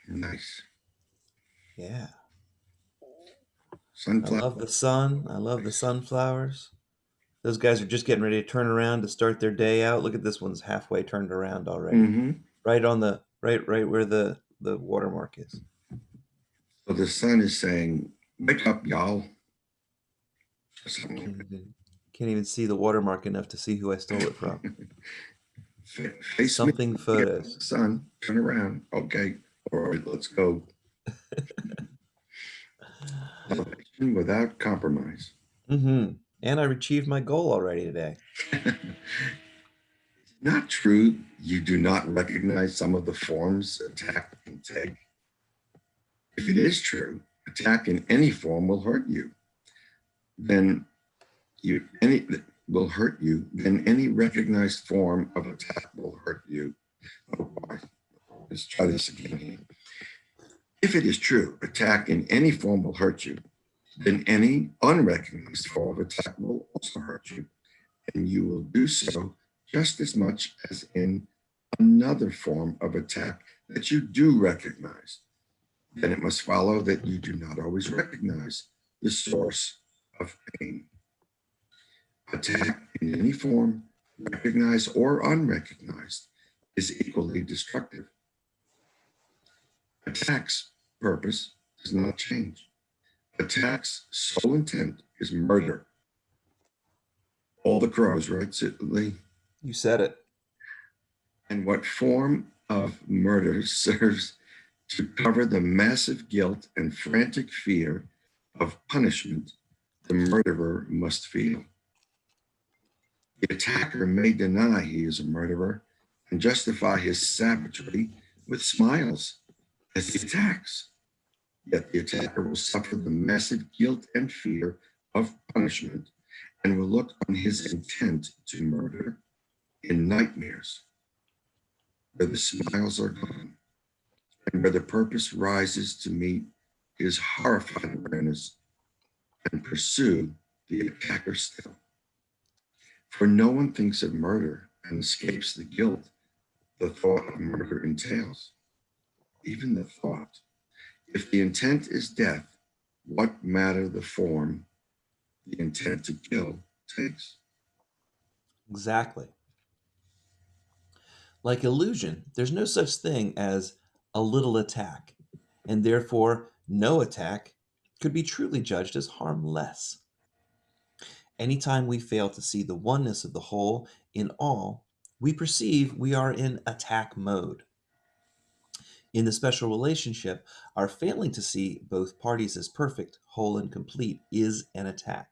Nice. Yeah. I Sunflower. love the sun. I love the Nice. sunflowers. Those guys are just getting ready to turn around to start their day out. Look at this one's halfway turned around already. Mm-hmm. Right on the right where the watermark is. So the sun is saying, "Wake up, y'all." Or something like Can't even see the watermark enough to see who I stole it from. that. Face me, Something get photos. the sun. Turn around. Okay. All right, let's go. Salvation without compromise. Mm-hmm. And I achieved my goal already today. Not true. You do not recognize some of the forms attack can take. If it is true, attack in any form will hurt you. Then any will hurt you. Then any recognized form of attack will hurt you. Oh, boy. Let's try this again. If it is true, attack in any form will hurt you. Then any unrecognized form of attack will also hurt you, and you will do so just as much as in another form of attack that you do recognize. Then it must follow that you do not always recognize the source of pain. Attack in any form, recognized or unrecognized, is equally destructive. Attack's purpose does not change. Attack's sole intent is murder. All the crows, right, Lee? You said it. And what form of murder serves to cover the massive guilt and frantic fear of punishment the murderer must feel? The attacker may deny he is a murderer and justify his savagery with smiles as he attacks. Yet the attacker will suffer the massive guilt and fear of punishment and will look on his intent to murder in nightmares where the smiles are gone and where the purpose rises to meet his horrified awareness and pursue the attacker still. For no one thinks of murder and escapes the guilt the thought of murder entails. Even the thought. If the intent is death, what matter the form the intent to kill takes? Exactly. Like illusion, there's no such thing as a little attack, and therefore no attack could be truly judged as harmless. Anytime we fail to see the oneness of the whole in all, we perceive we are in attack mode. In the special relationship, our failing to see both parties as perfect, whole, and complete is an attack.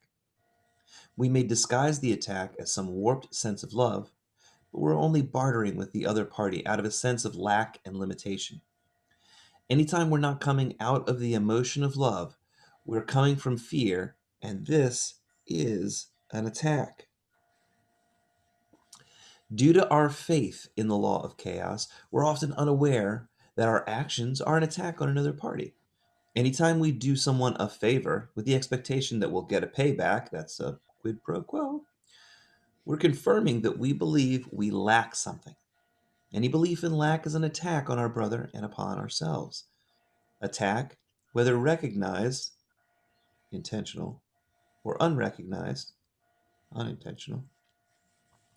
We may disguise the attack as some warped sense of love, but we're only bartering with the other party out of a sense of lack and limitation. Anytime we're not coming out of the emotion of love, we're coming from fear, and this is an attack. Due to our faith in the law of chaos, we're often unaware that our actions are an attack on another party. Anytime we do someone a favor with the expectation that we'll get a payback, that's a quid pro quo, we're confirming that we believe we lack something. Any belief in lack is an attack on our brother and upon ourselves. Attack, whether recognized, intentional, or unrecognized, unintentional,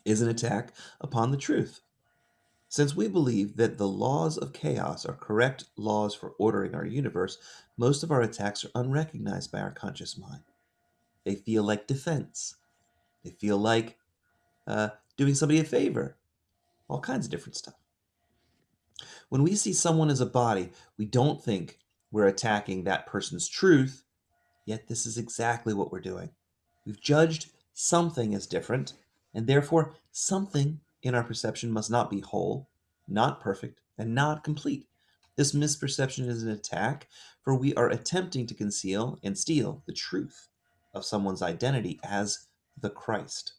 is an attack upon the truth. Since we believe that the laws of chaos are correct laws for ordering our universe, most of our attacks are unrecognized by our conscious mind. They feel like defense. They feel like doing somebody a favor. All kinds of different stuff. When we see someone as a body, we don't think we're attacking that person's truth, yet this is exactly what we're doing. We've judged something as different, and therefore something in our perception must not be whole, not perfect, and not complete. This misperception is an attack, for we are attempting to conceal and steal the truth of someone's identity as the Christ.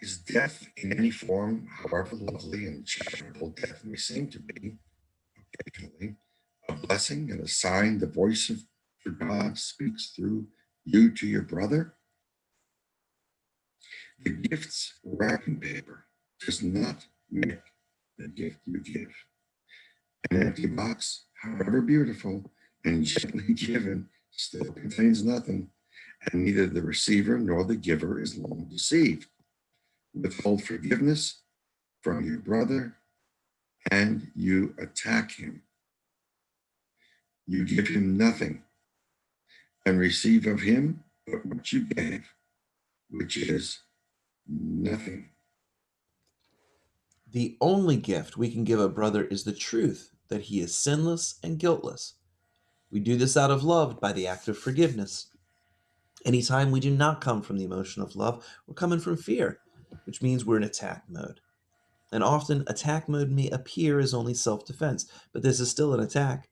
Is death in any form, however lovely and charitable death may seem to be, occasionally, a blessing and a sign the voice of God speaks through you to your brother? The gift's wrapping paper does not make the gift you give. An empty box, however beautiful and gently given, still contains nothing, and neither the receiver nor the giver is long deceived. Withhold forgiveness from your brother, and you attack him. You give him nothing, and receive of him but what you gave, which is nothing. The only gift we can give a brother is the truth that he is sinless and guiltless. We do this out of love by the act of forgiveness. Anytime we do not come from the emotion of love, we're coming from fear, which means we're in attack mode. And often, attack mode may appear as only self defense, but this is still an attack.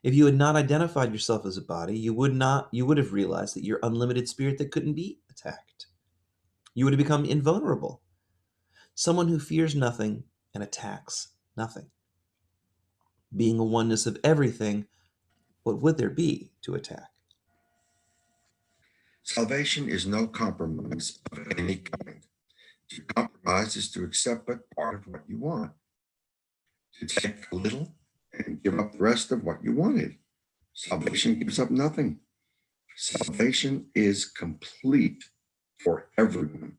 If you had not identified yourself as a body, you would have realized that you're unlimited spirit that couldn't be attacked. You would have become invulnerable, someone who fears nothing and attacks nothing. Being a oneness of everything, what would there be to attack? Salvation is no compromise of any kind. To compromise is to accept but part of what you want, to take a little and give up the rest of what you wanted. Salvation gives up nothing. Salvation is complete for everyone.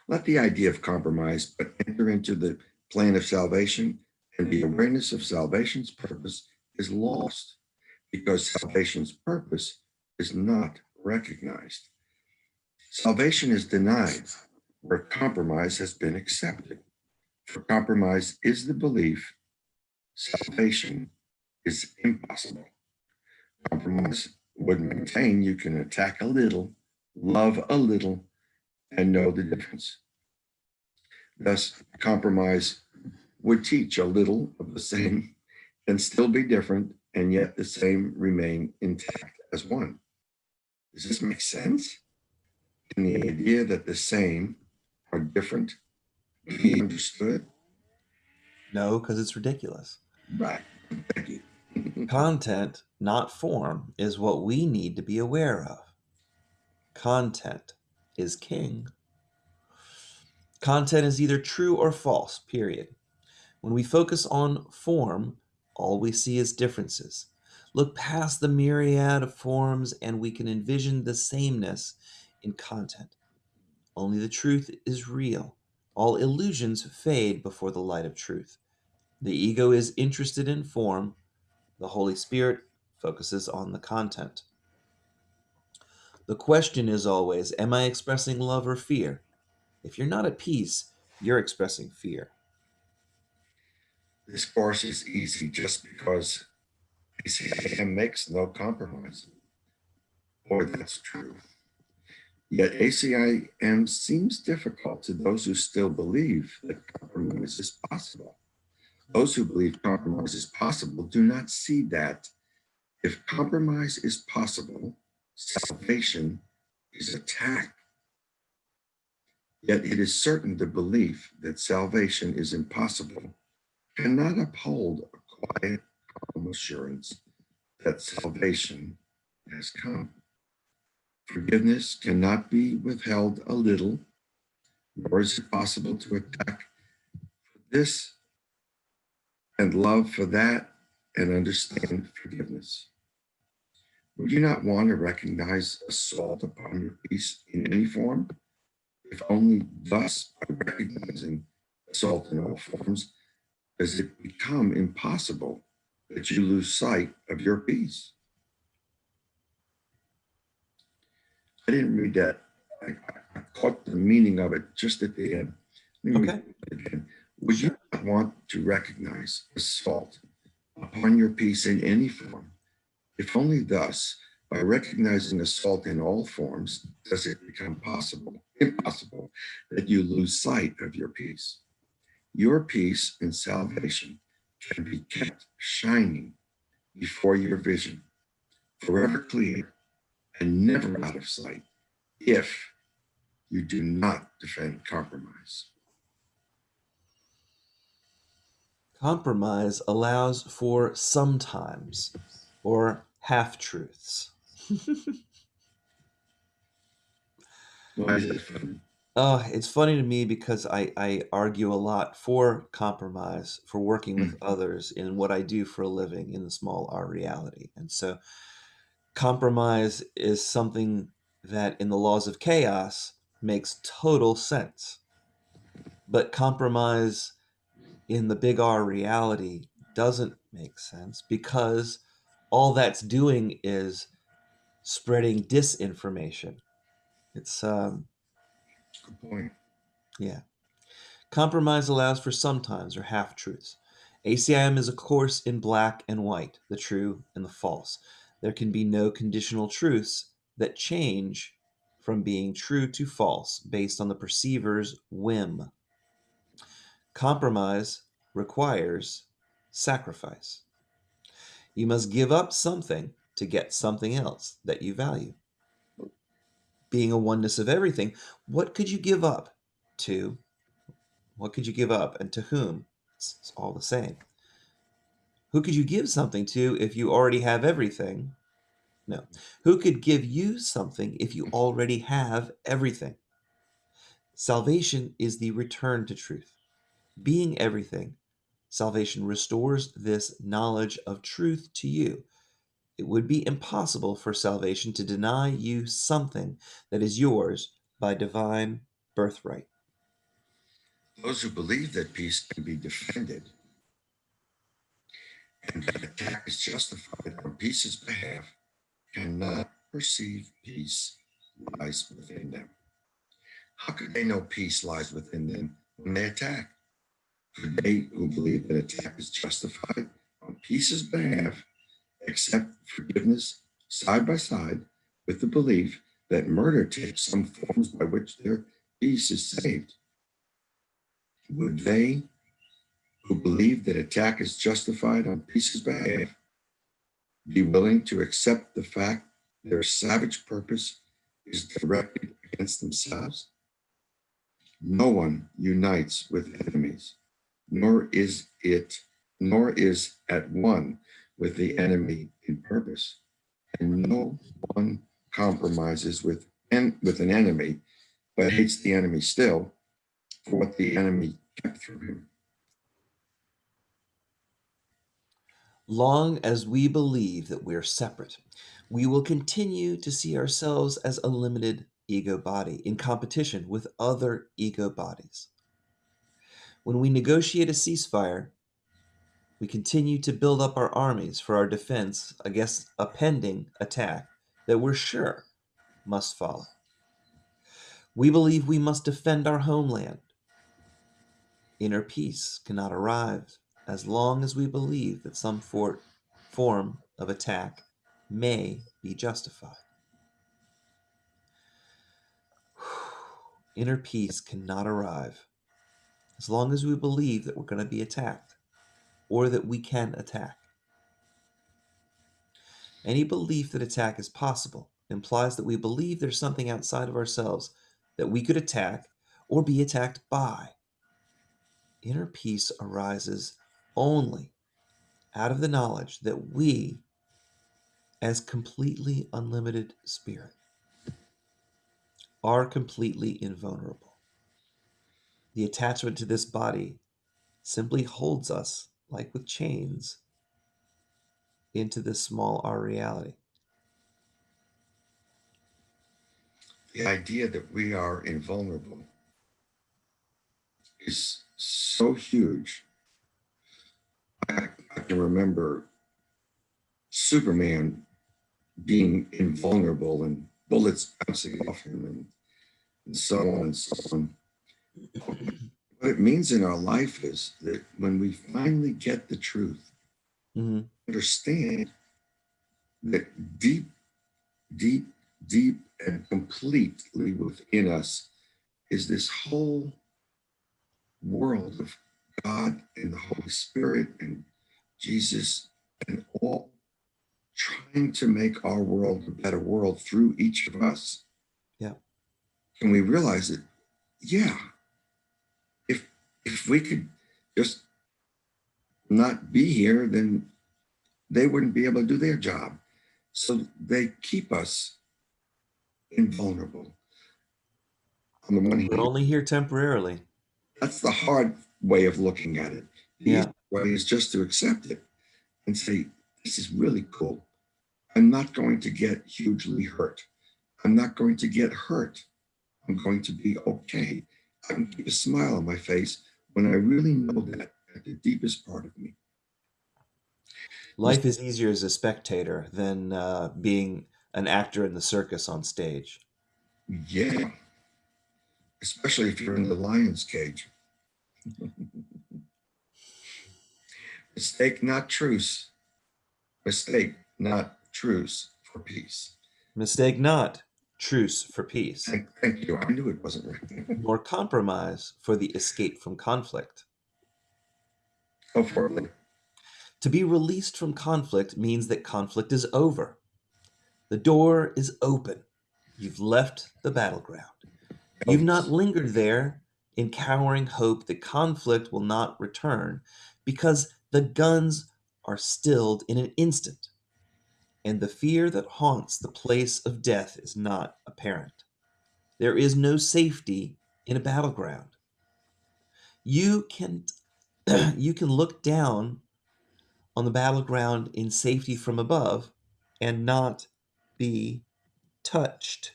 Let the idea of compromise but enter into the plane of salvation, and the awareness of salvation's purpose is lost because salvation's purpose is not recognized. Salvation is denied where compromise has been accepted. For compromise is the belief salvation is impossible. Compromise would maintain you can attack a little, love a little, and know the difference. Thus, compromise would teach a little of the same and still be different, and yet the same remain intact as one. Does this make sense? Can the idea that the same are different be understood? No, because it's ridiculous. Right. Thank you. Content, not form, is what we need to be aware of. Content is king. Content is either true or false, period. When we focus on form, all we see is differences. Look past the myriad of forms and we can envision the sameness in content. Only the truth is real. All illusions fade before the light of truth. The ego is interested in form. The Holy Spirit focuses on the content. The question is always, am I expressing love or fear? If you're not at peace, you're expressing fear. This course is easy just because ACIM makes no compromise. Boy, that's true. Yet ACIM seems difficult to those who still believe that compromise is possible. Those who believe compromise is possible do not see that if compromise is possible, salvation is attacked. Yet it is certain the belief that salvation is impossible cannot uphold a quiet, calm assurance that salvation has come. Forgiveness cannot be withheld a little, nor is it possible to attack this and love for that and understand forgiveness. Would you not want to recognize assault upon your peace in any form? If only thus, by recognizing assault in all forms, does it become impossible that you lose sight of your peace. I didn't read that. I caught the meaning of it just at the end. Let me read it again. Would you not want to recognize assault upon your peace in any form? If only thus, by recognizing assault in all forms, does it become impossible that you lose sight of your peace. Your peace and salvation can be kept shining before your vision, forever clear and never out of sight, if you do not defend compromise. Compromise allows for sometimes or half truths. Why is that funny? It's funny to me because I argue a lot for compromise, for working with Mm, others in what I do for a living in the small R reality. And so compromise is something that in the laws of chaos makes total sense. But compromise in the big R reality doesn't make sense because all that's doing is spreading disinformation. It's good point. yeah. Compromise allows for sometimes or half truths. ACIM is a course in black and white, the true and the false. There can be no conditional truths that change from being true to false based on the perceiver's whim. Compromise requires sacrifice. You must give up something to get something else that you value. Being a oneness of everything, what could you give up to? What could you give up and to whom? It's all the same. Who could you give something to if you already have everything? No. Who could give you something if you already have everything? Salvation is the return to truth. Being everything, salvation restores this knowledge of truth to you. It would be impossible for salvation to deny you something that is yours by divine birthright. Those who believe that peace can be defended and that attack is justified on peace's behalf cannot perceive peace lies within them. How could they know peace lies within them when they attack? Could they who believe that attack is justified on peace's behalf accept forgiveness side by side with the belief that murder takes some forms by which their peace is saved? Would they who believe that attack is justified on peace's behalf be willing to accept the fact their savage purpose is directed against themselves? No one unites with enemies, nor is it, nor is at one with the enemy in purpose, and no one compromises with an enemy, but hates the enemy still for what the enemy kept from him. Long as we believe that we're separate, we will continue to see ourselves as a limited ego body in competition with other ego bodies. When we negotiate a ceasefire, we continue to build up our armies for our defense against a pending attack that we're sure must follow. We believe we must defend our homeland. Inner peace cannot arrive as long as we believe that some form of attack may be justified. Inner peace cannot arrive as long as we believe that we're going to be attacked or that we can attack. Any belief that attack is possible implies that we believe there's something outside of ourselves that we could attack or be attacked by. Inner peace arises only out of the knowledge that we, as completely unlimited spirit, are completely invulnerable. The attachment to this body simply holds us, like with chains, into this small R reality. The idea that we are invulnerable is so huge. I can remember Superman being invulnerable and bullets bouncing off him and so on and so on. What it means in our life is that when we finally get the truth, Mm-hmm. understand that deep, deep, deep, and completely within us is this whole world of God and the Holy Spirit and Jesus and all trying to make our world a better world through each of us. Yeah. And we realize that, yeah, if we could just not be here, then they wouldn't be able to do their job. So they keep us invulnerable. on the one We're hand. only here temporarily. That's the hard way of looking at it. The easy Yeah. way is just to accept it and say, this is really cool. I'm not going to get hugely hurt. I'm not going to get hurt. I'm going to be okay. I can keep a smile on my face when I really know that at the deepest part of me. Life is easier as a spectator than being an actor in the circus on stage. Yeah, especially if you're in the lion's cage. Mistake, not truce. Mistake, not truce for peace. Mistake not truce for peace, Thank you. I knew it wasn't right. nor compromise for the escape from conflict. Go for it. To be released from conflict means that conflict is over. The door is open. You've left the battleground. You've not Elvis. lingered there in cowering hope that conflict will not return because the guns are stilled in an instant, and the fear that haunts the place of death is not apparent. There is no safety in a battleground. You can you can look down on the battleground in safety from above and not be touched.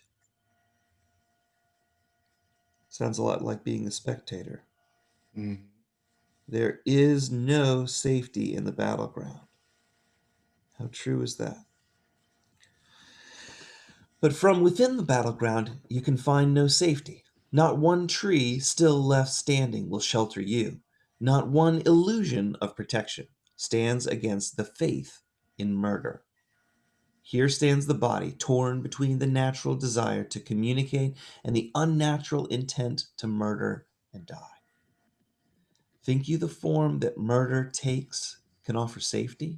Sounds a lot like being a spectator. Mm. There is no safety in the battleground. How true is that? But from within the battleground, you can find no safety. Not one tree still left standing will shelter you. Not one illusion of protection stands against the faith in murder. Here stands the body, torn between the natural desire to communicate and the unnatural intent to murder and die. Think you the form that murder takes can offer safety?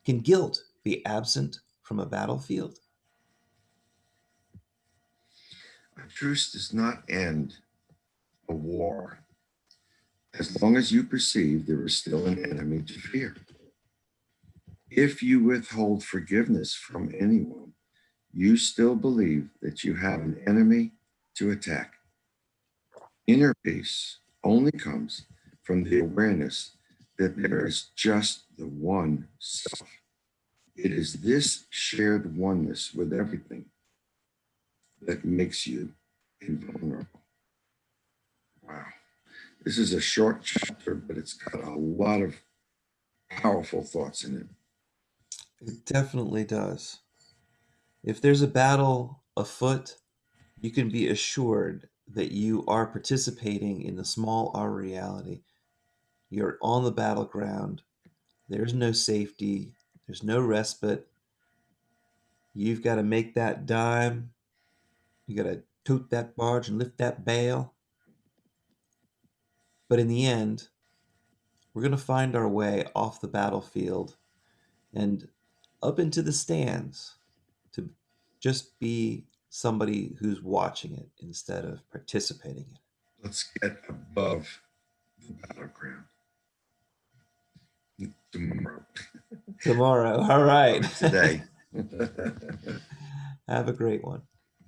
Can guilt be absent from a battlefield? A truce does not end a war as long as you perceive there is still an enemy to fear. If you withhold forgiveness from anyone, you still believe that you have an enemy to attack. Inner peace only comes from the awareness that there is just the one self. It is this shared oneness with everything that makes you invulnerable. Wow. This is a short chapter, but it's got a lot of powerful thoughts in it. It definitely does. If there's a battle afoot, you can be assured that you are participating in the small R reality. You're on the battleground. There's no safety. There's no respite. You've got to make that dime. You got to tote that barge and lift that bale. But in the end, we're going to find our way off the battlefield and up into the stands to just be somebody who's watching it instead of participating in it. Let's get above the battleground tomorrow. Tomorrow. All right. Today. Have a great one.